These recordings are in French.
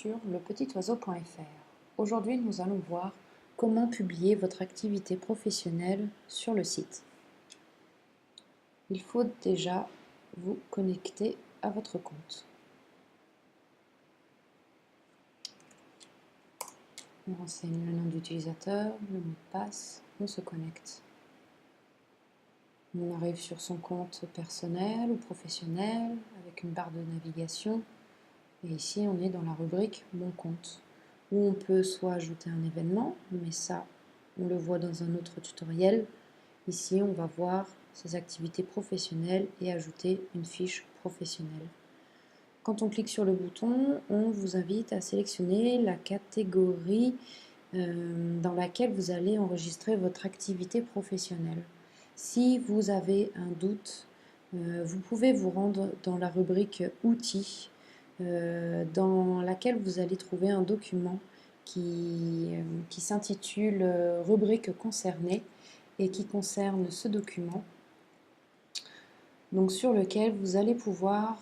sur lepetitoiseau.fr. Aujourd'hui, nous allons voir comment publier votre activité professionnelle sur le site. Il faut déjà vous connecter à votre compte. On renseigne le nom d'utilisateur, le mot de passe, on se connecte. On arrive sur son compte personnel ou professionnel avec une barre de navigation. Et ici, on est dans la rubrique « Mon compte » où on peut soit ajouter un événement, mais ça, on le voit dans un autre tutoriel. Ici, on va voir ses activités professionnelles et ajouter une fiche professionnelle. Quand on clique sur le bouton, on vous invite à sélectionner la catégorie dans laquelle vous allez enregistrer votre activité professionnelle. Si vous avez un doute, vous pouvez vous rendre dans la rubrique « Outils » dans laquelle vous allez trouver un document qui s'intitule « Rubrique concernée » et qui concerne ce document, donc sur lequel vous allez pouvoir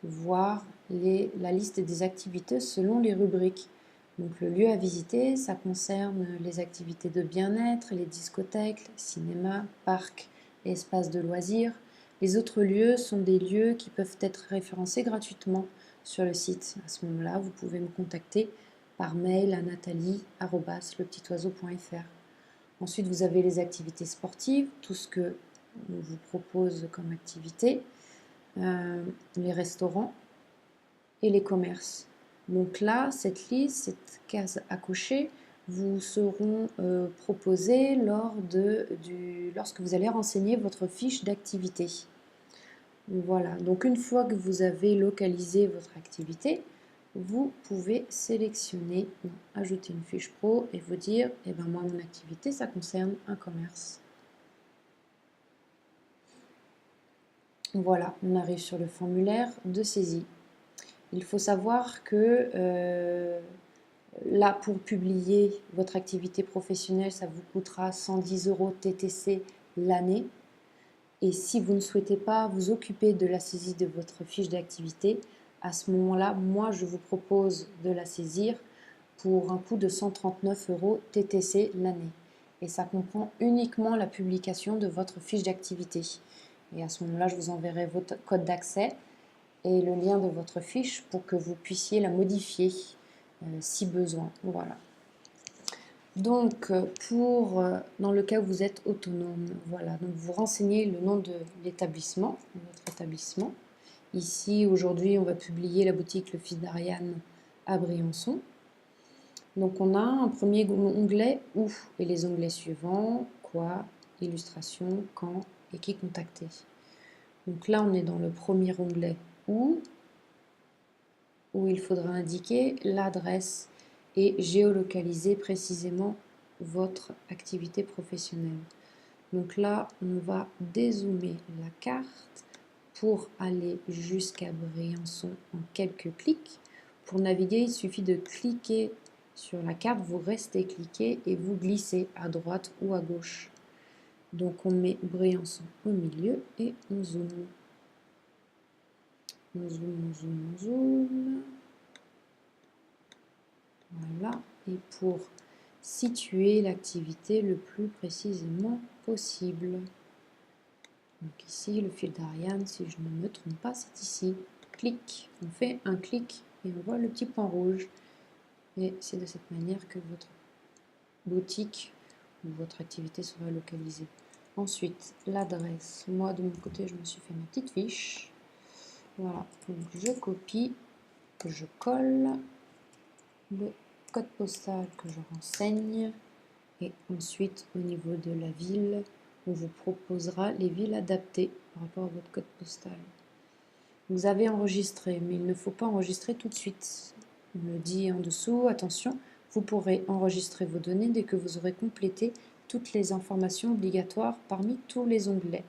voir la liste des activités selon les rubriques. Donc le lieu à visiter, ça concerne les activités de bien-être, les discothèques, cinéma, parcs et espaces de loisirs. Les autres lieux sont des lieux qui peuvent être référencés gratuitement sur le site. À ce moment-là, vous pouvez me contacter par mail à nathalie@lepetitoiseau.fr. Ensuite, vous avez les activités sportives, tout ce que on vous propose comme activité, les restaurants et les commerces. Donc là, cette liste, cette case à cocher, vous seront proposées lorsque vous allez renseigner votre fiche d'activité. Voilà, donc une fois que vous avez localisé votre activité, vous pouvez sélectionner, ajouter une fiche pro et vous dire, eh ben moi mon activité ça concerne un commerce. Voilà, on arrive sur le formulaire de saisie. Il faut savoir que là, pour publier votre activité professionnelle, ça vous coûtera 110 € TTC l'année. Et si vous ne souhaitez pas vous occuper de la saisie de votre fiche d'activité, à ce moment-là, moi, je vous propose de la saisir pour un coût de 139 € TTC l'année. Et ça comprend uniquement la publication de votre fiche d'activité. Et à ce moment-là, je vous enverrai votre code d'accès et le lien de votre fiche pour que vous puissiez la modifier si besoin. Voilà. Donc, dans le cas où vous êtes autonome, voilà, donc vous renseignez le nom de l'établissement, votre établissement. Ici, aujourd'hui, on va publier la boutique Le Fils d'Ariane à Briançon. Donc, on a un premier onglet « Où » et les onglets suivants « Quoi »,« Illustration »,« Quand » et « Qui contacter ». Donc là, on est dans le premier onglet « Où » il faudra indiquer l'adresse et géolocaliser précisément votre activité professionnelle. Donc là, on va dézoomer la carte pour aller jusqu'à Briançon en quelques clics. Pour naviguer, il suffit de cliquer sur la carte, vous restez cliqué et vous glissez à droite ou à gauche. Donc on met Briançon au milieu et on zoome. On zoome, on zoome, on zoome. Voilà, et pour situer l'activité le plus précisément possible. Donc ici, le fil d'Ariane, si je ne me trompe pas, c'est ici. Clic, on fait un clic et on voit le petit point rouge. Et c'est de cette manière que votre boutique ou votre activité sera localisée. Ensuite, l'adresse. Moi, de mon côté, je me suis fait ma petite fiche. Voilà, donc je copie, je colle le code postal que je renseigne et ensuite au niveau de la ville on vous proposera les villes adaptées par rapport à votre code postal. Vous avez enregistré, mais il ne faut pas enregistrer tout de suite. On le dit en dessous, attention, vous pourrez enregistrer vos données dès que vous aurez complété toutes les informations obligatoires parmi tous les onglets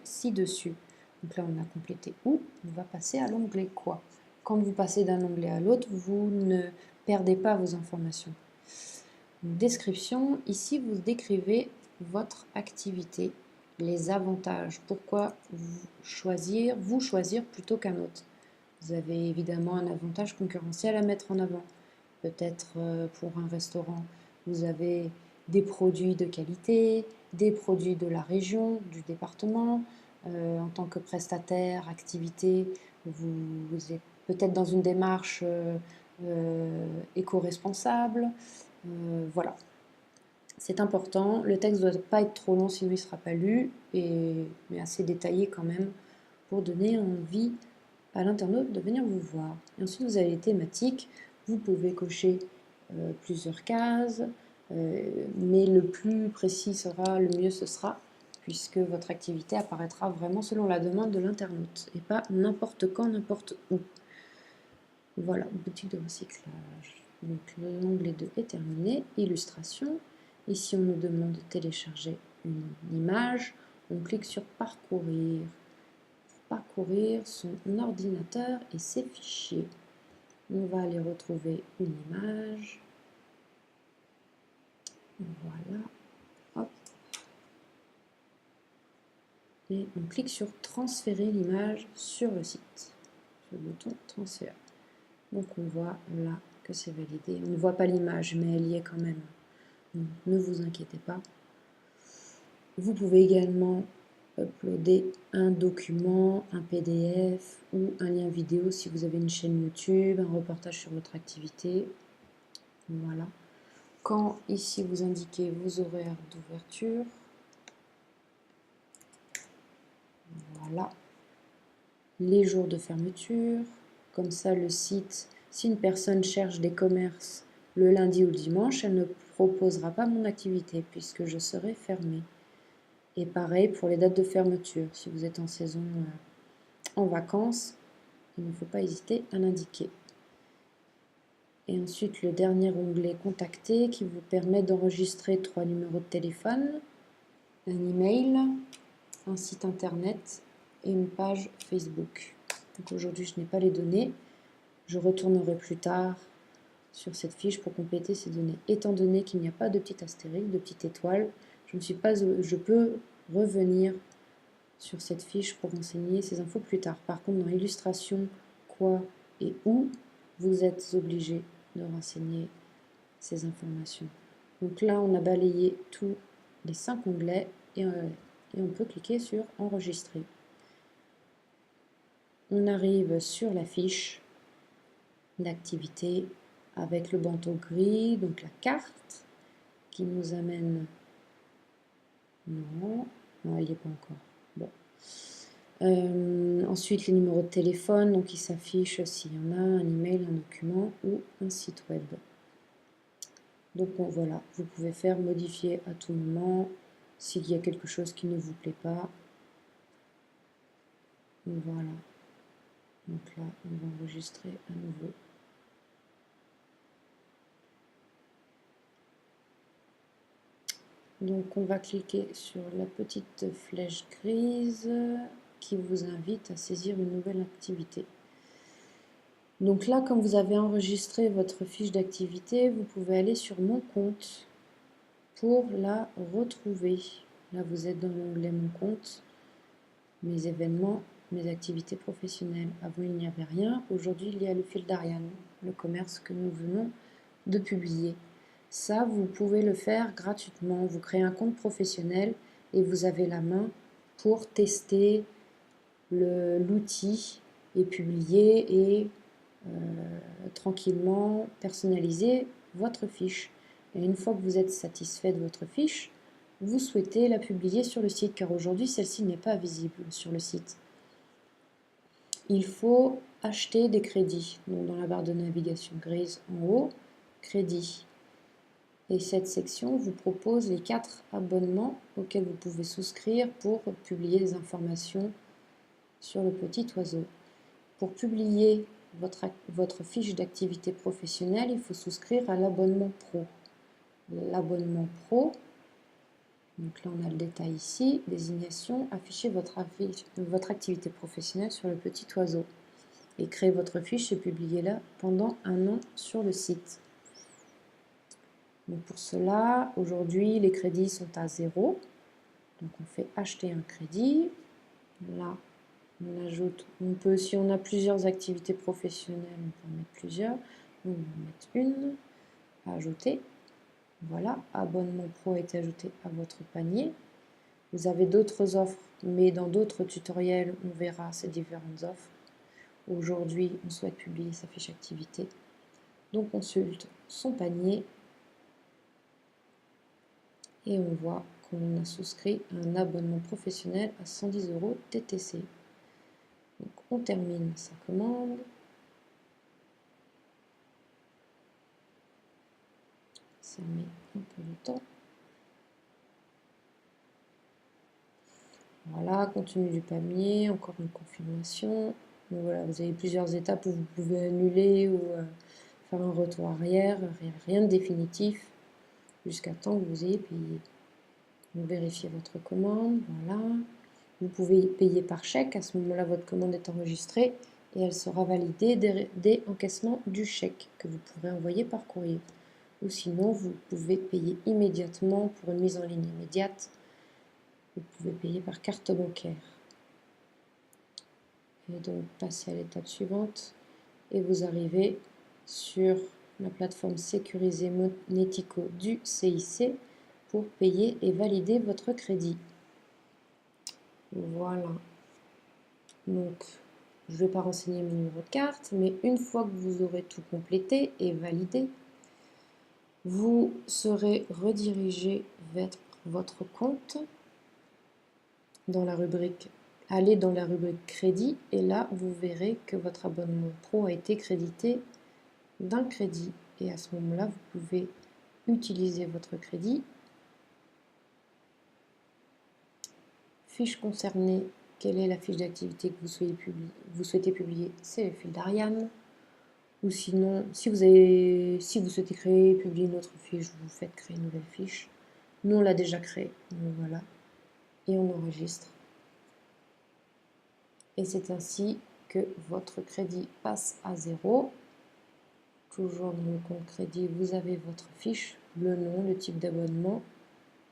ci-dessus. Donc là on a complété où, on va passer à l'onglet quoi. Quand vous passez d'un onglet à l'autre, vous ne perdez pas vos informations. Description, ici vous décrivez votre activité, les avantages, pourquoi vous choisir plutôt qu'un autre. Vous avez évidemment un avantage concurrentiel à mettre en avant. Peut-être pour un restaurant, vous avez des produits de qualité, des produits de la région, du département. En tant que prestataire, activité, vous êtes peut-être dans une démarche éco-responsable. Voilà, c'est important. Le texte ne doit pas être trop long, sinon il ne sera pas lu, mais assez détaillé quand même pour donner envie à l'internaute de venir vous voir. Et ensuite, vous avez les thématiques. Vous pouvez cocher plusieurs cases, mais le plus précis sera, le mieux ce sera, puisque votre activité apparaîtra vraiment selon la demande de l'internaute et pas n'importe quand, n'importe où. Voilà, boutique de recyclage. Donc l'onglet 2 est terminé. Illustration. Ici, on nous demande de télécharger une image. On clique sur parcourir. Parcourir son ordinateur et ses fichiers. On va aller retrouver une image. Voilà. Hop. Et on clique sur transférer l'image sur le site. Sur le bouton transfert. Donc on voit là que c'est validé. On ne voit pas l'image, mais elle y est quand même. Donc, ne vous inquiétez pas. Vous pouvez également uploader un document, un PDF ou un lien vidéo si vous avez une chaîne YouTube, un reportage sur votre activité. Voilà. Quand ici vous indiquez vos horaires d'ouverture, voilà, les jours de fermeture, comme ça le site, si une personne cherche des commerces le lundi ou le dimanche, elle ne proposera pas mon activité puisque je serai fermée. Et pareil pour les dates de fermeture, si vous êtes en saison en vacances, il ne faut pas hésiter à l'indiquer. Et ensuite le dernier onglet contacter qui vous permet d'enregistrer 3 numéros de téléphone, un email, un site internet et une page Facebook. Donc aujourd'hui je n'ai pas les données, je retournerai plus tard sur cette fiche pour compléter ces données. Étant donné qu'il n'y a pas de petit astérisque, de petite étoile, je peux revenir sur cette fiche pour renseigner ces infos plus tard. Par contre, dans l'illustration, quoi et où, vous êtes obligé de renseigner ces informations. Donc là, on a balayé tous les 5 onglets et on peut cliquer sur enregistrer. On arrive sur la fiche d'activité avec le bandeau gris, donc la carte qui nous amène... Non, il n'y est pas encore. Bon. Ensuite, les numéros de téléphone, donc ils s'affichent s'il y en a, un email, un document ou un site web. Donc voilà, vous pouvez faire modifier à tout moment s'il y a quelque chose qui ne vous plaît pas. Voilà. Donc là, on va enregistrer à nouveau. Donc on va cliquer sur la petite flèche grise qui vous invite à saisir une nouvelle activité. Donc là, quand vous avez enregistré votre fiche d'activité, vous pouvez aller sur mon compte pour la retrouver. Là, vous êtes dans l'onglet mon compte, mes événements, mes activités professionnelles. Avant, il n'y avait rien. Aujourd'hui, il y a le fil d'Ariane, le commerce que nous venons de publier. Ça, vous pouvez le faire gratuitement. Vous créez un compte professionnel et vous avez la main pour tester l'outil et publier et tranquillement personnaliser votre fiche. Et une fois que vous êtes satisfait de votre fiche, vous souhaitez la publier sur le site, car aujourd'hui celle-ci n'est pas visible sur le site. Il faut acheter des crédits. Donc dans la barre de navigation grise en haut, crédit. Et cette section vous propose les 4 abonnements auxquels vous pouvez souscrire pour publier des informations sur le petit oiseau. Pour publier votre fiche d'activité professionnelle, il faut souscrire à l'abonnement pro. L'abonnement pro, donc là on a le détail ici, désignation, affichez votre activité professionnelle sur le petit oiseau. Et créez votre fiche et publiez-la pendant 1 an sur le site. Donc pour cela, aujourd'hui les crédits sont à 0. Donc on fait acheter un crédit. Là, On ajoute, on peut, si on a plusieurs activités professionnelles, on peut en mettre plusieurs. On va en mettre une, ajouter. Voilà, abonnement pro est ajouté à votre panier. Vous avez d'autres offres, mais dans d'autres tutoriels, on verra ces différentes offres. Aujourd'hui, on souhaite publier sa fiche activité. Donc, on consulte son panier et on voit qu'on a souscrit un abonnement professionnel à 110 € TTC. Donc, on termine sa commande. Ça met un peu de temps. Voilà, contenu du panier, encore une confirmation. Donc voilà, vous avez plusieurs étapes où vous pouvez annuler ou faire un retour arrière, rien de définitif, jusqu'à temps que vous ayez payé. Vous vérifiez votre commande, voilà. Vous pouvez payer par chèque, à ce moment-là votre commande est enregistrée et elle sera validée dès encaissement du chèque que vous pourrez envoyer par courrier. Ou sinon, vous pouvez payer immédiatement pour une mise en ligne immédiate. Vous pouvez payer par carte bancaire. Et donc, passez à l'étape suivante et vous arrivez sur la plateforme sécurisée Monético du CIC pour payer et valider votre crédit. Voilà. Donc, je ne vais pas renseigner mon numéro de carte, mais une fois que vous aurez tout complété et validé, vous serez redirigé vers votre compte dans la rubrique allez dans la rubrique crédit et là vous verrez que votre abonnement pro a été crédité d'un crédit et à ce moment-là vous pouvez utiliser votre crédit. Fiche concernée, quelle est la fiche d'activité que vous souhaitez publier? C'est le fil d'Ariane. Ou sinon, si vous souhaitez créer et publier une autre fiche, vous faites créer une nouvelle fiche. Nous, on l'a déjà créée, donc voilà. Et on enregistre. Et c'est ainsi que votre crédit passe à 0. Toujours dans le compte crédit, vous avez votre fiche, le nom, le type d'abonnement,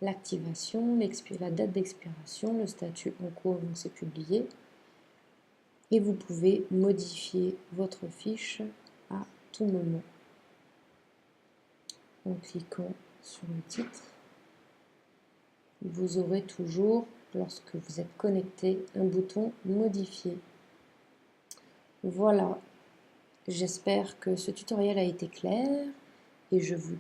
l'activation, la date d'expiration, le statut en cours, donc c'est publié. Et vous pouvez modifier votre fiche à tout moment en cliquant sur le titre. Vous aurez toujours, lorsque vous êtes connecté, un bouton modifier. Voilà, j'espère que ce tutoriel a été clair et je vous